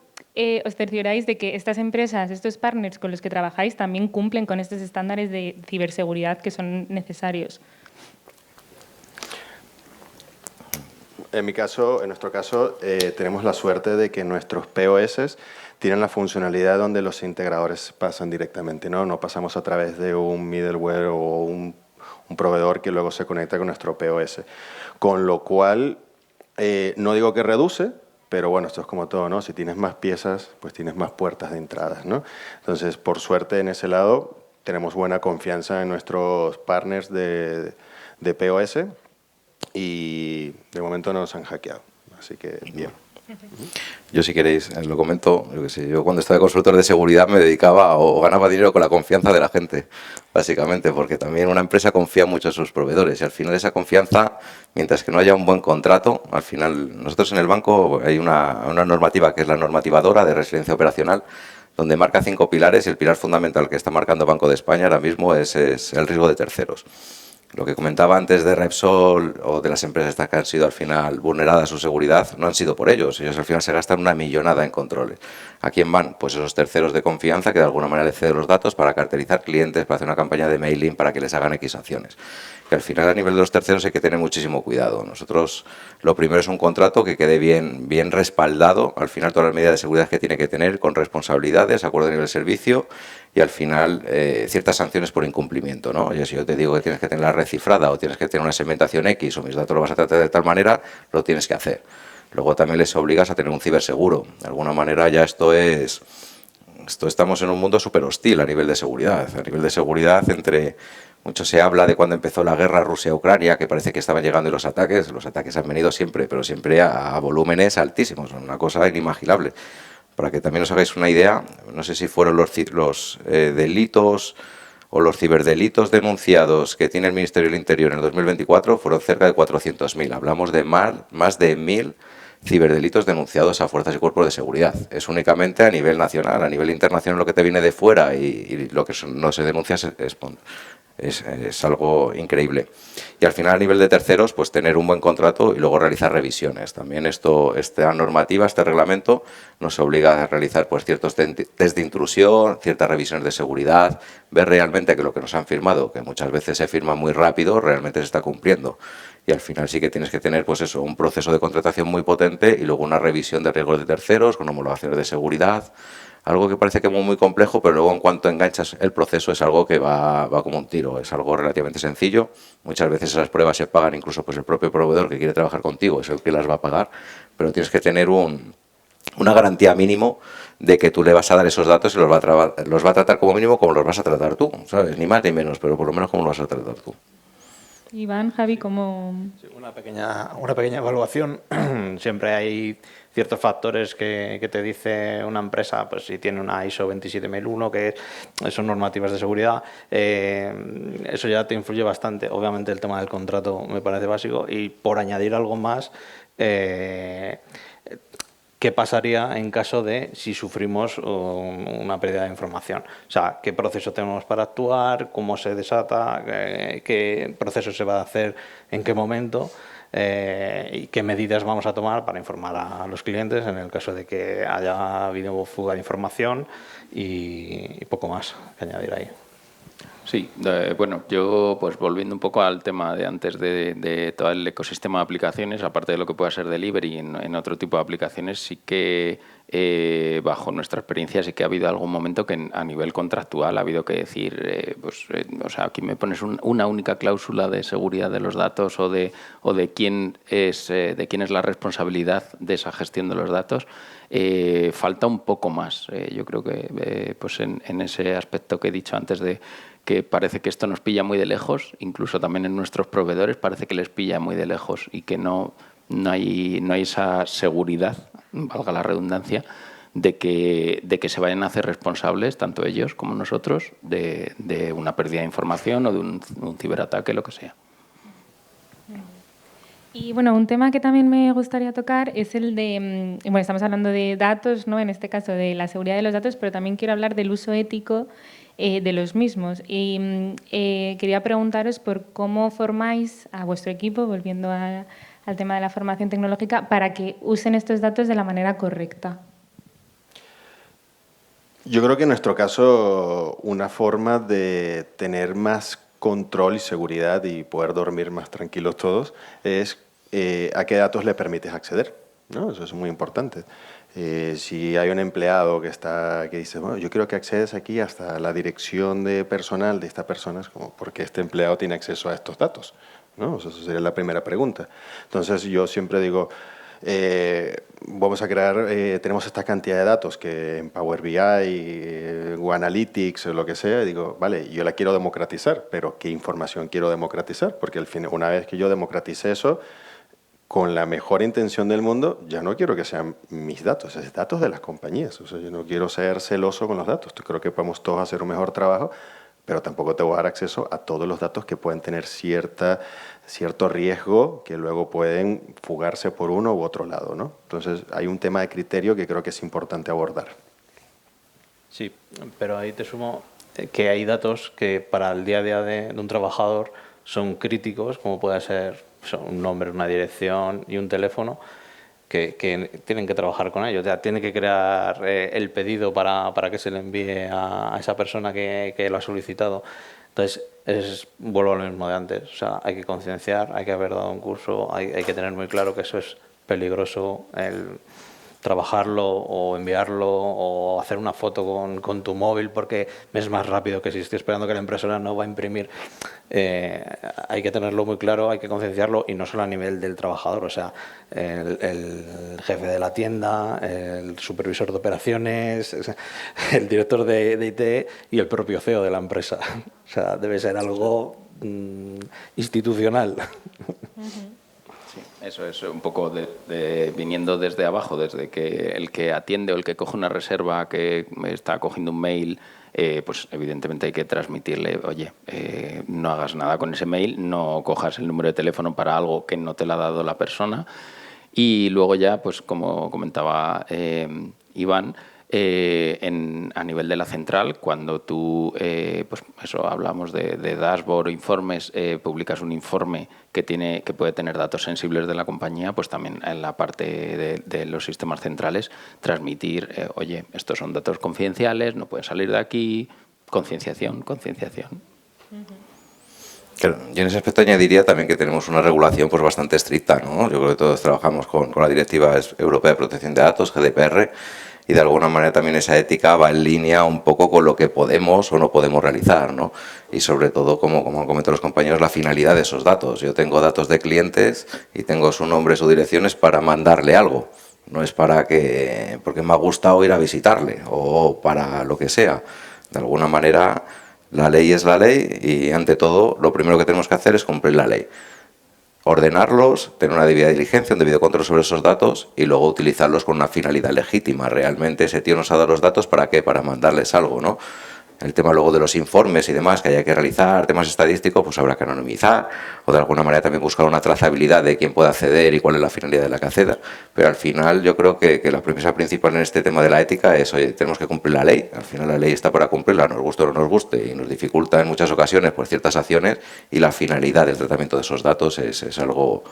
os cercioráis de que estas empresas, estos partners con los que trabajáis, también cumplen con estos estándares de ciberseguridad que son necesarios? En nuestro caso, tenemos la suerte de que nuestros POS tienen la funcionalidad donde los integradores pasan directamente, ¿no? No pasamos a través de un middleware o un proveedor que luego se conecta con nuestro POS. Con lo cual, no digo que reduce, pero bueno, esto es como todo, ¿no? Si tienes más piezas, pues tienes más puertas de entradas, ¿no? Entonces, por suerte, en ese lado, tenemos buena confianza en nuestros partners de POS y de momento no nos han hackeado. Así que, bien. Yo, si queréis, lo comento, yo que sé, yo cuando estaba de consultor de seguridad me dedicaba o ganaba dinero con la confianza de la gente, básicamente, porque también una empresa confía mucho en sus proveedores y al final esa confianza, mientras que no haya un buen contrato, al final, nosotros en el banco hay una normativa que es la normativa DORA de resiliencia operacional, donde marca 5 pilares y el pilar fundamental que está marcando Banco de España ahora mismo es el riesgo de terceros. Lo que comentaba antes de Repsol o de las empresas que han sido al final vulneradas su seguridad, no han sido por ellos. Ellos al final se gastan una millonada en controles. ¿A quién van? Pues esos terceros de confianza que de alguna manera le ceden los datos para cartelizar clientes, para hacer una campaña de mailing, para que les hagan X acciones. Que al final a nivel de los terceros hay que tener muchísimo cuidado. Nosotros lo primero es un contrato que quede bien respaldado. Al final todas las medidas de seguridad que tiene que tener con responsabilidades, acuerdo de nivel de servicio y al final ciertas sanciones por incumplimiento, ¿no? Oye, si yo te digo que tienes que tener la red cifrada o tienes que tener una segmentación X o mis datos los vas a tratar de tal manera, lo tienes que hacer. Luego también les obligas a tener un ciberseguro. De alguna manera ya estamos en un mundo súper hostil a nivel de seguridad. A nivel de seguridad mucho se habla de cuando empezó la guerra Rusia-Ucrania, que parece que estaban llegando y los ataques han venido siempre, pero siempre a volúmenes altísimos, una cosa inimaginable. Para que también os hagáis una idea, no sé si fueron los delitos o los ciberdelitos denunciados que tiene el Ministerio del Interior en el 2024, fueron cerca de 400.000. Hablamos de más de 1.000 ciberdelitos denunciados a fuerzas y cuerpos de seguridad. Es únicamente a nivel nacional. A nivel internacional lo que te viene de fuera y lo que no se denuncia es algo increíble. Y al final, a nivel de terceros, pues tener un buen contrato y luego realizar revisiones. También esta normativa, este reglamento, nos obliga a realizar pues ciertos test de intrusión, ciertas revisiones de seguridad, ver realmente que lo que nos han firmado, que muchas veces se firma muy rápido, realmente se está cumpliendo. Y al final sí que tienes que tener pues eso, un proceso de contratación muy potente y luego una revisión de riesgos de terceros con homologaciones de seguridad. Algo que parece que es muy complejo, pero luego en cuanto enganchas el proceso es algo que va como un tiro, es algo relativamente sencillo. Muchas veces esas pruebas se pagan, incluso pues el propio proveedor que quiere trabajar contigo es el que las va a pagar, pero tienes que tener una garantía mínimo de que tú le vas a dar esos datos y los va a tratar como mínimo como los vas a tratar tú, ¿sabes? Ni más ni menos, pero por lo menos como los vas a tratar tú. Iván, Javi, ¿cómo...? Sí, una pequeña evaluación. Siempre hay ciertos factores que te dice una empresa, pues si tiene una ISO 27001, que son normativas de seguridad, eso ya te influye bastante. Obviamente el tema del contrato me parece básico y por añadir algo más, ¿qué pasaría en caso de si sufrimos una pérdida de información? O sea, ¿qué proceso tenemos para actuar? ¿Cómo se desata? ¿Qué proceso se va a hacer? ¿En qué momento? ¿Y qué medidas vamos a tomar para informar a los clientes en el caso de que haya habido fuga de información? Y poco más que añadir ahí. Sí, bueno, yo pues volviendo un poco al tema de antes de todo el ecosistema de aplicaciones, aparte de lo que pueda ser delivery en otro tipo de aplicaciones, sí que bajo nuestra experiencia sí que ha habido algún momento que a nivel contractual ha habido que decir, o sea, aquí me pones una única cláusula de seguridad de los datos o de quién es la responsabilidad de esa gestión de los datos. Falta un poco más. Yo creo que pues en ese aspecto que he dicho antes de que parece que esto nos pilla muy de lejos, incluso también en nuestros proveedores parece que les pilla muy de lejos y que no hay esa seguridad, valga la redundancia, de que se vayan a hacer responsables, tanto ellos como nosotros, de una pérdida de información o de un ciberataque, lo que sea. Y bueno, un tema que también me gustaría tocar es el de, bueno, estamos hablando de datos, ¿no? En este caso de la seguridad de los datos, pero también quiero hablar del uso ético de los mismos. Y quería preguntaros por cómo formáis a vuestro equipo, volviendo al tema de la formación tecnológica, para que usen estos datos de la manera correcta. Yo creo que en nuestro caso una forma de tener más control y seguridad y poder dormir más tranquilos todos es a qué datos le permites acceder, ¿no? Eso es muy importante. Si hay un empleado que dice, bueno, yo quiero que accedes aquí hasta la dirección de personal de esta persona, es como, ¿por qué este empleado tiene acceso a estos datos? ¿No? Eso sería la primera pregunta. Entonces yo siempre digo, vamos a crear, tenemos esta cantidad de datos que en Power BI o Analytics o lo que sea, digo, vale, yo la quiero democratizar, pero ¿qué información quiero democratizar? Porque al fin, una vez que yo democratice eso, con la mejor intención del mundo, ya no quiero que sean mis datos, es datos de las compañías. O sea, yo no quiero ser celoso con los datos. Creo que podemos todos hacer un mejor trabajo, pero tampoco te voy a dar acceso a todos los datos que pueden tener cierto riesgo, que luego pueden fugarse por uno u otro lado, ¿no? Entonces, hay un tema de criterio que creo que es importante abordar. Sí, pero ahí te sumo que hay datos que para el día a día de un trabajador son críticos, como puede ser un nombre, una dirección y un teléfono, que tienen que trabajar con ellos. Ya tiene que crear el pedido para que se le envíe a esa persona que lo ha solicitado. Entonces, vuelvo a lo mismo de antes. O sea, hay que concienciar, hay que haber dado un curso, hay que tener muy claro que eso es peligroso, el trabajarlo o enviarlo o hacer una foto con tu móvil porque es más rápido que si estoy esperando que la impresora no va a imprimir. Hay que tenerlo muy claro, hay que concienciarlo y no solo a nivel del trabajador, o sea, el jefe de la tienda, el supervisor de operaciones, el director de IT y el propio CEO de la empresa. O sea, debe ser algo institucional. Sí, eso es un poco viniendo desde abajo, desde que el que atiende o el que coge una reserva, que está cogiendo un mail, pues evidentemente hay que transmitirle, oye, no hagas nada con ese mail, no cojas el número de teléfono para algo que no te lo ha dado la persona. Y luego ya, pues como comentaba Iván, a nivel de la central, cuando tú, pues eso, hablamos de dashboard o informes, publicas un informe que puede tener datos sensibles de la compañía, pues también en la parte de los sistemas centrales transmitir, oye, estos son datos confidenciales, no pueden salir de aquí, concienciación. Claro, yo en ese aspecto añadiría también que tenemos una regulación pues bastante estricta, ¿no? Yo creo que todos trabajamos con la Directiva Europea de Protección de Datos, GDPR, y de alguna manera también esa ética va en línea un poco con lo que podemos o no podemos realizar, ¿no? Y sobre todo, como han comentado los compañeros, la finalidad de esos datos. Yo tengo datos de clientes y tengo su nombre, su direcciones para mandarle algo. No es porque me ha gustado ir a visitarle o para lo que sea. De alguna manera, la ley es la ley y, ante todo, lo primero que tenemos que hacer es cumplir la ley. Ordenarlos, tener una debida diligencia, un debido control sobre esos datos y luego utilizarlos con una finalidad legítima. Realmente ese tío nos ha dado los datos ¿para qué? Para mandarles algo, ¿no? El tema luego de los informes y demás que haya que realizar, temas estadísticos, pues habrá que anonimizar o de alguna manera también buscar una trazabilidad de quién puede acceder y cuál es la finalidad de la que acceda. Pero al final yo creo que la premisa principal en este tema de la ética es, oye, tenemos que cumplir la ley. Al final la ley está para cumplirla, nos guste o no nos guste, y nos dificulta en muchas ocasiones por ciertas acciones, y la finalidad del tratamiento de esos datos es algo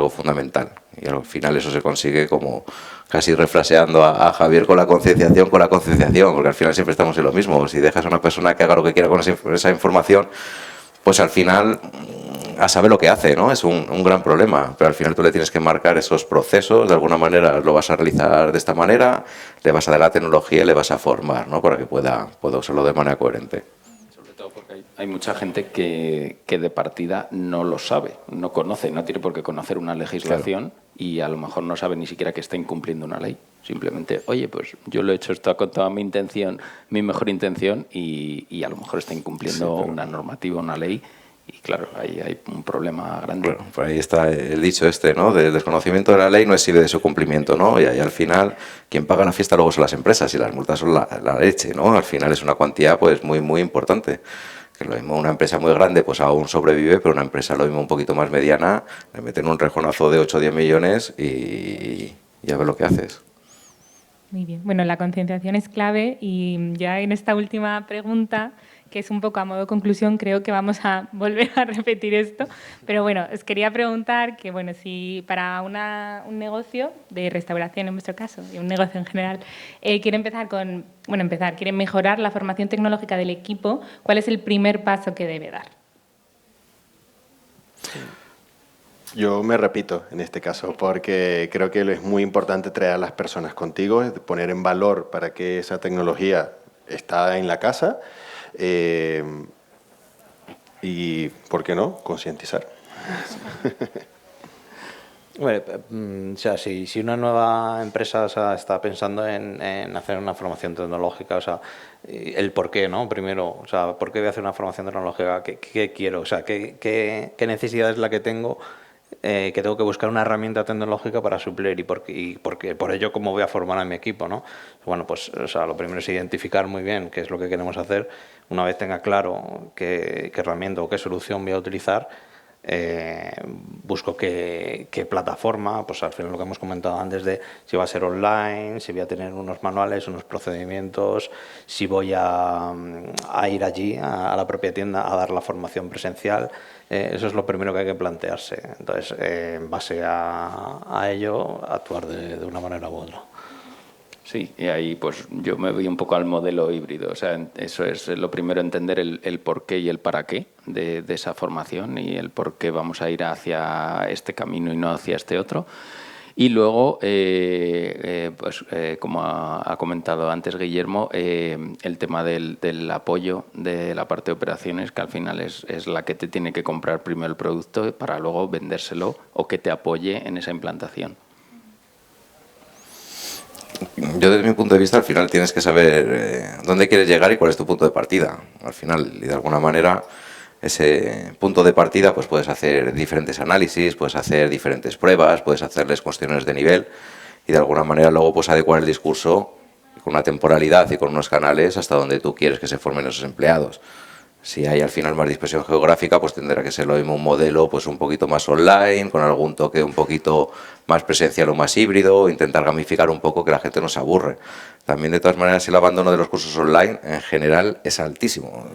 fundamental. Y al final eso se consigue como casi refraseando a Javier con la concienciación, porque al final siempre estamos en lo mismo. Si dejas a una persona que haga lo que quiera con esa información, pues al final a saber lo que hace, ¿no? Es un gran problema, pero al final tú le tienes que marcar esos procesos, de alguna manera lo vas a realizar de esta manera, le vas a dar la tecnología y le vas a formar, ¿no? Para que pueda usarlo de manera coherente. Hay mucha gente que de partida no lo sabe, no conoce, no tiene por qué conocer una legislación, claro, y a lo mejor no sabe ni siquiera que está incumpliendo una ley. Simplemente, oye, pues yo lo he hecho esto con toda mi intención, mi mejor intención, y a lo mejor está incumpliendo una normativa, una ley. Y claro, ahí hay un problema grande. Bueno, por ahí está el dicho ¿no? Del desconocimiento de la ley no exhibe de su cumplimiento, ¿no? Y ahí al final, quien paga la fiesta luego son las empresas y las multas son la leche, ¿no? Al final es una cuantía pues muy, muy importante. Que lo mismo una empresa muy grande pues aún sobrevive, pero una empresa lo mismo un poquito más mediana, le meten un rejonazo de 8 o 10 millones y ya ves lo que haces. Muy bien. Bueno, la concienciación es clave y ya en esta última pregunta, que es un poco a modo de conclusión, creo que vamos a volver a repetir esto. Pero bueno, os quería preguntar que, bueno, si para un negocio de restauración, en vuestro caso, y un negocio en general, quieren mejorar la formación tecnológica del equipo, ¿cuál es el primer paso que debe dar? Yo me repito en este caso, porque creo que es muy importante traer a las personas contigo, poner en valor para que esa tecnología está en la casa y, ¿por qué no?, concientizar. Bueno, o sea, si una nueva empresa, o sea, está pensando en hacer una formación tecnológica, o sea, el por qué, ¿no? Primero, o sea, ¿por qué voy a hacer una formación tecnológica? ¿Qué quiero? O sea, ¿qué necesidad es la que tengo? Que tengo que buscar una herramienta tecnológica para suplir y por ello cómo voy a formar a mi equipo, ¿no? Bueno, pues o sea, lo primero es identificar muy bien qué es lo que queremos hacer. Una vez tenga claro qué herramienta o qué solución voy a utilizar, busco qué plataforma, pues al final lo que hemos comentado antes de si va a ser online, si voy a tener unos manuales, unos procedimientos, si voy a ir allí a la propia tienda a dar la formación presencial. Eso es lo primero que hay que plantearse. Entonces, en base a ello, actuar de una manera u otra. Sí, y ahí pues yo me voy un poco al modelo híbrido. O sea, eso es lo primero, entender el por qué y el para qué de esa formación y el por qué vamos a ir hacia este camino y no hacia este otro. Y luego, como ha comentado antes Guillermo, el tema del apoyo de la parte de operaciones, que al final es la que te tiene que comprar primero el producto para luego vendérselo o que te apoye en esa implantación. Yo desde mi punto de vista al final tienes que saber dónde quieres llegar y cuál es tu punto de partida. Al final, y de alguna manera, ese punto de partida pues puedes hacer diferentes análisis, puedes hacer diferentes pruebas, puedes hacerles cuestiones de nivel y de alguna manera luego pues adecuar el discurso con una temporalidad y con unos canales hasta donde tú quieres que se formen esos empleados. Si hay al final más dispersión geográfica, pues tendrá que ser lo mismo un modelo pues un poquito más online, con algún toque un poquito más presencial o más híbrido, intentar gamificar un poco que la gente no se aburre. También, de todas maneras, el abandono de los cursos online en general es altísimo.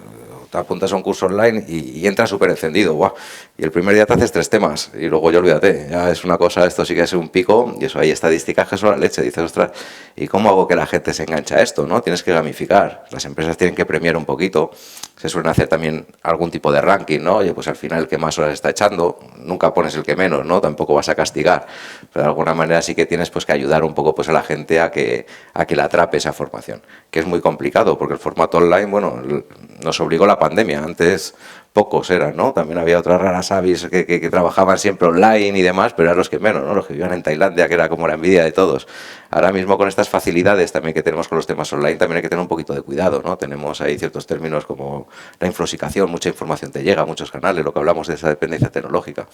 Te apuntas a un curso online y entras súper encendido, ¡guau! Y el primer día te haces 3 temas y luego ya olvídate, ya es una cosa, esto sí que es un pico, y eso hay estadísticas que son la leche. Dices, ostras, ¿y cómo hago que la gente se enganche a esto? ¿No? Tienes que gamificar, las empresas tienen que premiar un poquito, se suelen hacer también algún tipo de ranking, ¿no? Oye, pues al final el que más horas está echando, nunca pones el que menos, ¿no? Tampoco vas a castigar, pero de alguna manera sí que tienes pues que ayudar un poco pues a la gente a que la atrape esa formación, que es muy complicado porque el formato online, bueno, nos obligó la pandemia. Antes pocos eran, ¿no? También había otras raras avis que trabajaban siempre online y demás, pero eran los que menos, ¿no? Los que vivían en Tailandia, que era como la envidia de todos. Ahora mismo, con estas facilidades también que tenemos con los temas online, también hay que tener un poquito de cuidado, ¿no? Tenemos ahí ciertos términos como la infosicación, mucha información te llega, muchos canales, lo que hablamos de esa dependencia tecnológica.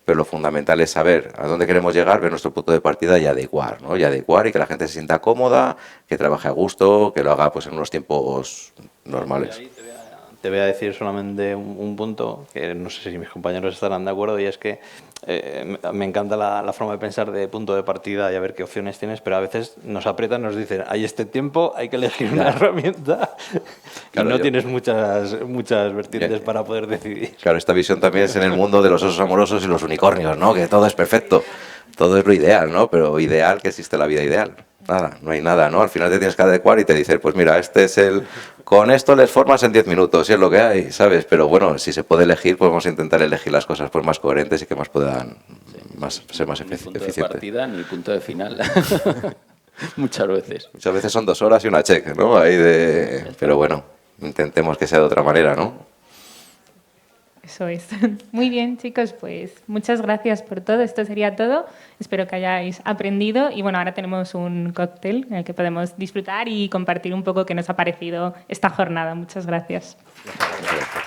Pero lo fundamental es saber a dónde queremos llegar, ver nuestro punto de partida y adecuar, ¿no? Y adecuar y que la gente se sienta cómoda, que trabaje a gusto, que lo haga pues en unos tiempos normales. Te voy a decir solamente un punto, que no sé si mis compañeros estarán de acuerdo, y es que me encanta la forma de pensar de punto de partida y a ver qué opciones tienes, pero a veces nos aprietan, nos dicen, hay este tiempo, hay que elegir una herramienta, claro, y no tienes muchas vertientes para poder decidir. Claro, esta visión también es en el mundo de los osos amorosos y los unicornios, ¿no? Que todo es perfecto, todo es lo ideal, ¿no? Pero ideal, que existe la vida ideal. Nada, no hay nada, ¿no? Al final te tienes que adecuar y te dicen, pues mira, este es el... Con esto les formas en 10 minutos, y es lo que hay, ¿sabes? Pero bueno, si se puede elegir, pues vamos a intentar elegir las cosas pues más coherentes y que más puedan ser más eficientes. Ni punto de partida ni punto de final. Muchas veces. Muchas veces son 2 horas y una check, ¿no? Pero bueno, intentemos que sea de otra manera, ¿no? Eso es. Muy bien, chicos, pues muchas gracias por todo. Esto sería todo. Espero que hayáis aprendido. Y bueno, ahora tenemos un cóctel en el que podemos disfrutar y compartir un poco qué nos ha parecido esta jornada. Muchas gracias. Gracias.